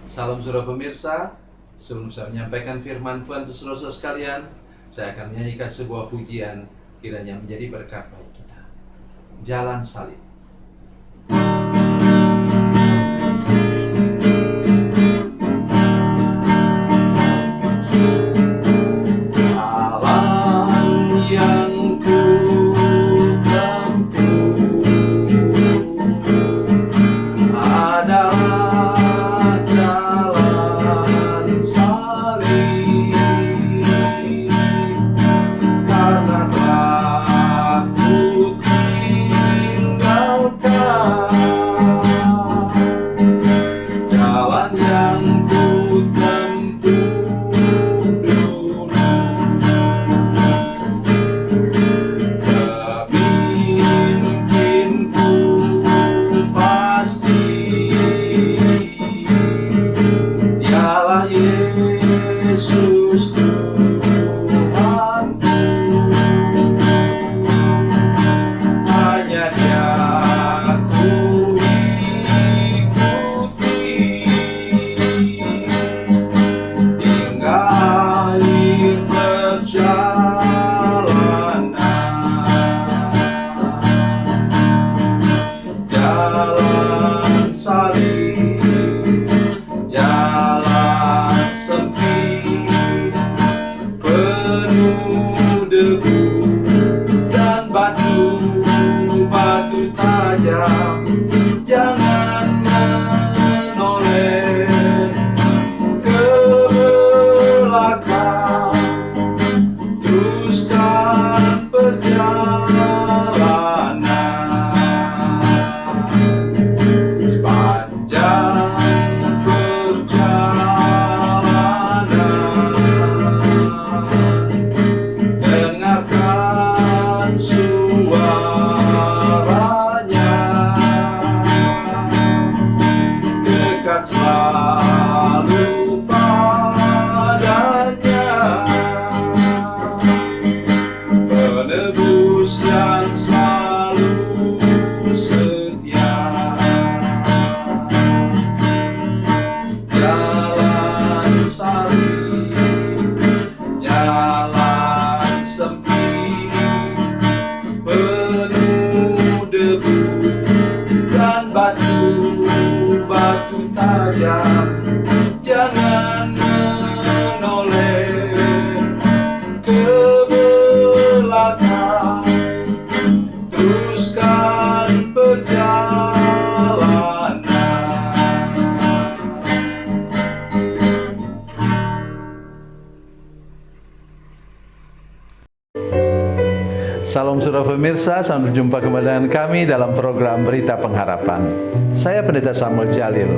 Salam saudara pemirsa, sebelum saya menyampaikan firman Tuhan untuk saudara sekalian, saya akan menyanyikan sebuah pujian kiranya menjadi berkat bagi kita. Jalan Salib. Salam saudara pemirsa, selamat berjumpa kembali dengan kami dalam program Berita Pengharapan. Saya Pendeta Samuel Jalil.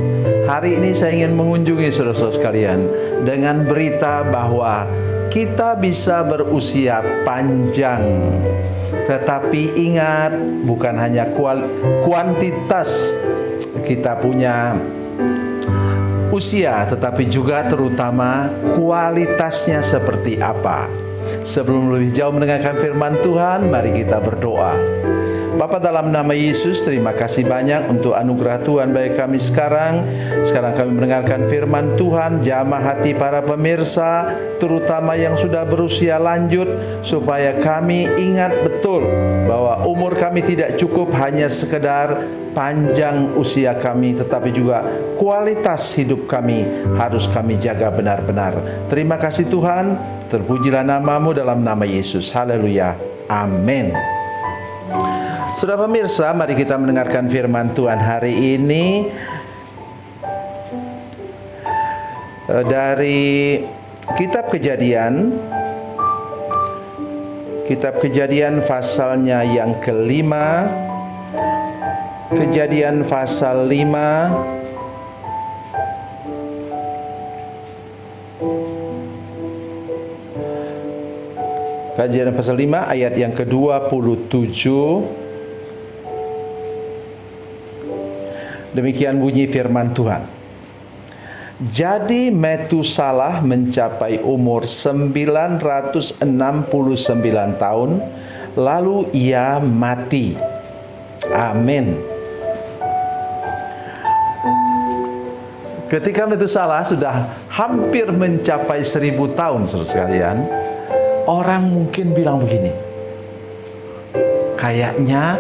Hari ini saya ingin mengunjungi saudara-saudara sekalian dengan berita bahwa kita bisa berusia panjang. Tetapi ingat, bukan hanya kuantitas kita punya usia, tetapi juga terutama kualitasnya seperti apa. Sebelum lebih jauh mendengarkan firman Tuhan, mari kita berdoa. Bapa, dalam nama Yesus, terima kasih banyak untuk anugerah Tuhan bagi kami sekarang. Sekarang kami mendengarkan firman Tuhan, jamah hati para pemirsa, terutama yang sudah berusia lanjut, supaya kami ingat betul bahwa umur kami tidak cukup hanya sekedar panjang usia kami, tetapi juga kualitas hidup kami harus kami jaga benar-benar. Terima kasih Tuhan, terpujilah namamu dalam nama Yesus. Haleluya. Amin. Saudara pemirsa, mari kita mendengarkan firman Tuhan hari ini dari Kitab Kejadian. Kitab Kejadian pasalnya yang kelima. Kejadian pasal 5 Kejadian pasal 5 ayat yang ke-27. Demikian bunyi firman Tuhan. Jadi Metusalah mencapai umur 969 tahun, lalu ia mati. Amin. Ketika Metusalah sudah hampir mencapai 1000 tahun, saudara sekalian, orang mungkin bilang begini, kayaknya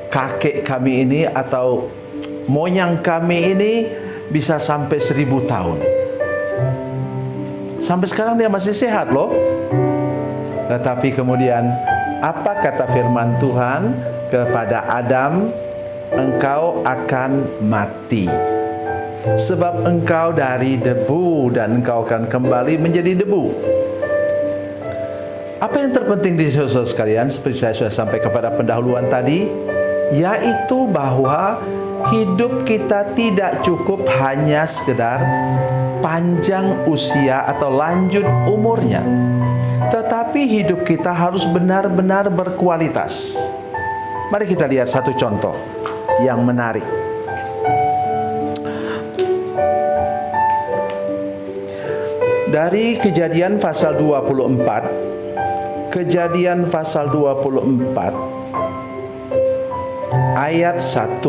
kakek kami ini atau moyang kami ini bisa sampai 1000 tahun. Sampai sekarang dia masih sehat loh. Tetapi kemudian apa kata firman Tuhan kepada Adam? Engkau akan mati, sebab engkau dari debu dan engkau akan kembali menjadi debu. Apa yang terpenting di saudara sekalian, seperti saya sudah sampai kepada pendahuluan tadi, yaitu bahwa hidup kita tidak cukup hanya sekedar panjang usia atau lanjut umurnya, tetapi hidup kita harus benar-benar berkualitas. Mari kita lihat satu contoh yang menarik. Dari Kejadian pasal 24, Kejadian pasal 24 ayat 1.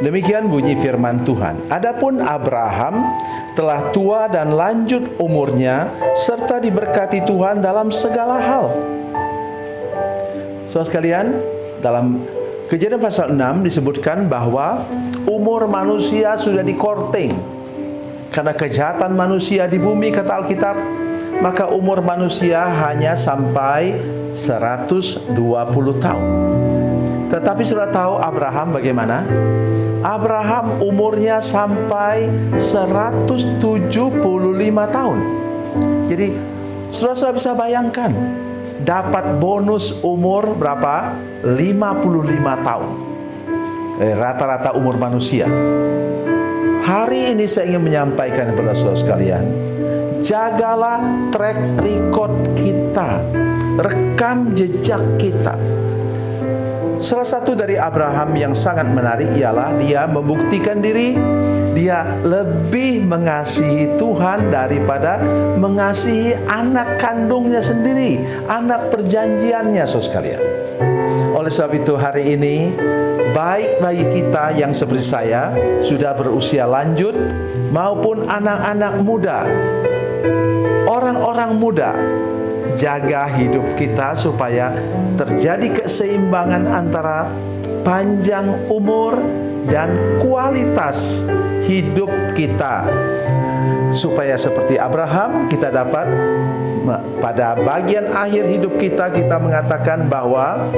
Demikian bunyi firman Tuhan. Adapun Abraham telah tua dan lanjut umurnya, serta diberkati Tuhan dalam segala hal. Saudara sekalian, dalam Kejadian pasal 6 disebutkan bahwa umur manusia sudah dikorting. Karena kejahatan manusia di bumi, kata Alkitab, maka umur manusia hanya sampai 120 tahun. Tetapi sudah tahu Abraham bagaimana? Abraham umurnya sampai 175 tahun. Jadi saudara bisa bayangkan, dapat bonus umur berapa? 55 tahun. Rata-rata umur manusia. Hari ini saya ingin menyampaikan kepada saudara sekalian, jagalah track record kita, rekam jejak kita. Salah satu dari Abraham yang sangat menarik ialah dia membuktikan diri dia lebih mengasihi Tuhan daripada mengasihi anak kandungnya sendiri, anak perjanjiannya, saudara sekalian. Oleh sebab itu hari ini, baik bagi kita yang seperti saya sudah berusia lanjut maupun anak-anak muda, orang-orang muda, jaga hidup kita supaya terjadi keseimbangan antara panjang umur dan kualitas hidup kita, supaya seperti Abraham kita dapat pada bagian akhir hidup kita mengatakan bahwa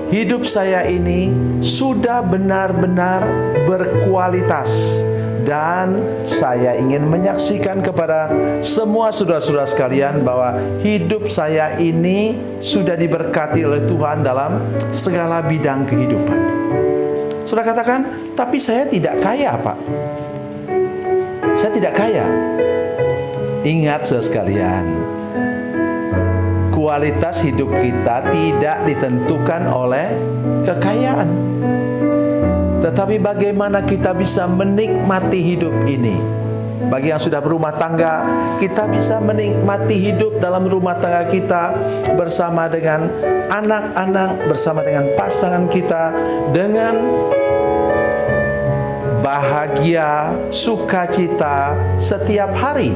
hidup saya ini sudah benar-benar berkualitas. Dan saya ingin menyaksikan kepada semua saudara-saudara sekalian bahwa hidup saya ini sudah diberkati oleh Tuhan dalam segala bidang kehidupan. Saudara katakan, tapi saya tidak kaya, Pak. Saya tidak kaya. Ingat saudara sekalian, kualitas hidup kita tidak ditentukan oleh kekayaan. Tetapi bagaimana kita bisa menikmati hidup ini? Bagi yang sudah berumah tangga, kita bisa menikmati hidup dalam rumah tangga kita bersama dengan anak-anak, bersama dengan pasangan kita, dengan bahagia, sukacita setiap hari.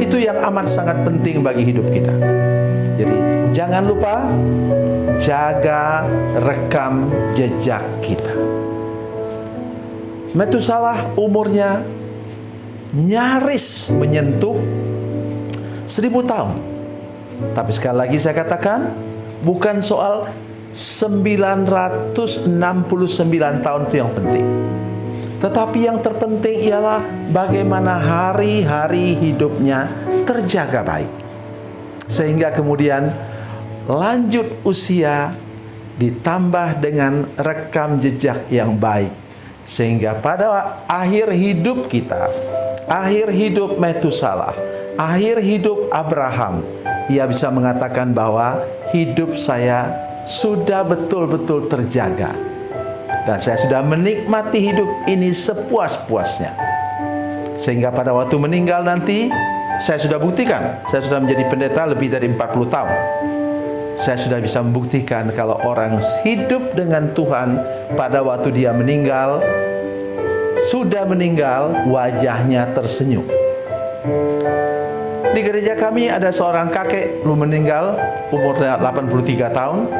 Itu yang amat sangat penting bagi hidup kita. Jadi jangan lupa jaga rekam jejak kita. Metusalah umurnya nyaris menyentuh 1000 tahun. Tapi sekali lagi saya katakan, bukan soal 969 tahun itu yang penting. Tetapi yang terpenting ialah bagaimana hari-hari hidupnya terjaga baik. Sehingga kemudian lanjut usia ditambah dengan rekam jejak yang baik. Sehingga pada akhir hidup kita, akhir hidup Metusalah, akhir hidup Abraham, ia bisa mengatakan bahwa hidup saya sudah betul-betul terjaga. Dan saya sudah menikmati hidup ini sepuas-puasnya. Sehingga pada waktu meninggal nanti, saya sudah buktikan, saya sudah menjadi pendeta lebih dari 40 tahun. saya sudah bisa membuktikan kalau orang hidup dengan Tuhan pada waktu dia meninggal, sudah meninggal, wajahnya tersenyum. Di gereja kami ada seorang kakek belum meninggal, umurnya 83 tahun.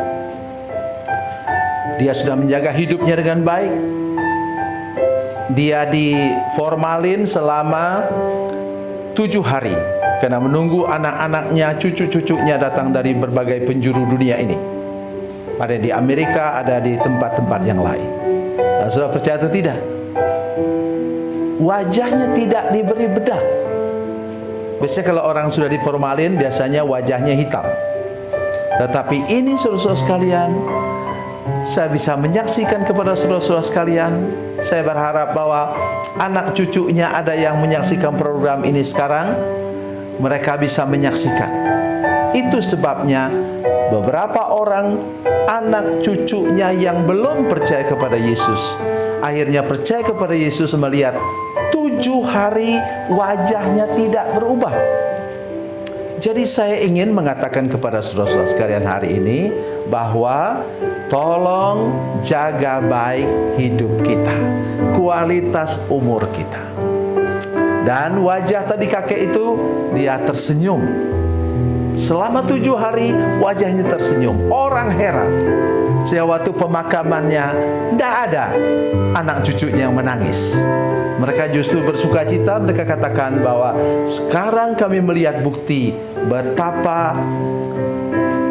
Dia sudah menjaga hidupnya dengan baik. Dia diformalin selama 7 hari karena menunggu anak-anaknya, cucu-cucunya datang dari berbagai penjuru dunia ini. Ada di Amerika, ada di tempat-tempat yang lain. Nah, sudah percaya atau tidak? Wajahnya tidak diberi bedak. Biasanya kalau orang sudah diformalin, biasanya wajahnya hitam. Tetapi ini saudara-saudara sekalian, saya bisa menyaksikan kepada saudara-saudara sekalian. Saya berharap bahwa anak cucunya ada yang menyaksikan program ini sekarang, mereka bisa menyaksikan. Itu sebabnya beberapa orang anak cucunya yang belum percaya kepada Yesus, akhirnya percaya kepada Yesus melihat 7 hari wajahnya tidak berubah. Jadi saya ingin mengatakan kepada saudara-saudara sekalian hari ini bahwa tolong jaga baik hidup kita, kualitas umur kita. Dan wajah tadi kakek itu, dia tersenyum. Selama 7 hari wajahnya tersenyum. Orang heran. Waktu pemakamannya tidak ada anak cucunya yang menangis. Mereka justru bersuka cita. Mereka katakan bahwa sekarang kami melihat bukti betapa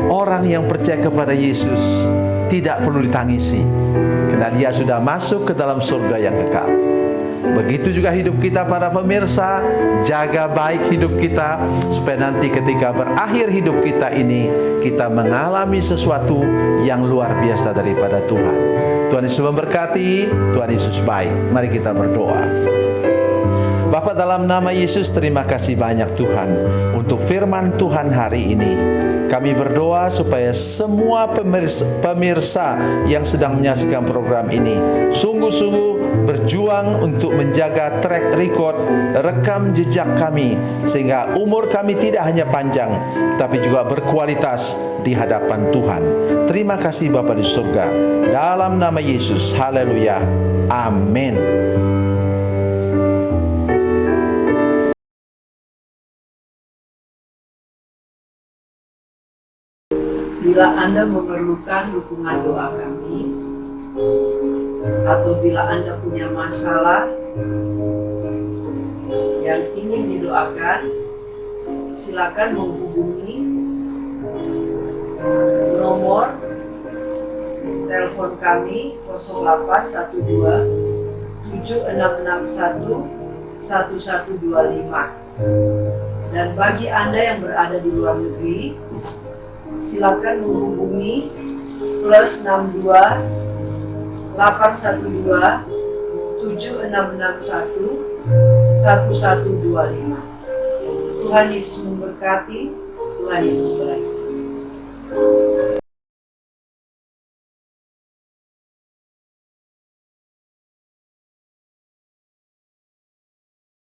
orang yang percaya kepada Yesus tidak perlu ditangisi, karena dia sudah masuk ke dalam surga yang kekal. Begitu juga hidup kita para pemirsa, jaga baik hidup kita supaya nanti ketika berakhir hidup kita ini, kita mengalami sesuatu yang luar biasa daripada Tuhan. Tuhan Yesus memberkati, Tuhan Yesus baik. Mari kita berdoa. Bapa, dalam nama Yesus, terima kasih banyak Tuhan untuk firman Tuhan hari ini. Kami berdoa supaya semua pemirsa yang sedang menyaksikan program ini sungguh-sungguh berjuang untuk menjaga track record, rekam jejak kami, sehingga umur kami tidak hanya panjang tapi juga berkualitas di hadapan Tuhan. Terima kasih Bapa di surga. Dalam nama Yesus, haleluya, amin. Bila Anda memerlukan dukungan doa kami, atau bila Anda punya masalah yang ingin didoakan, silakan menghubungi nomor telepon kami 0812 7661 1125. Dan bagi Anda yang berada di luar negeri, silakan menghubungi +62 812 7661 1125. Tuhan Yesus memberkati, Tuhan Yesus berkati.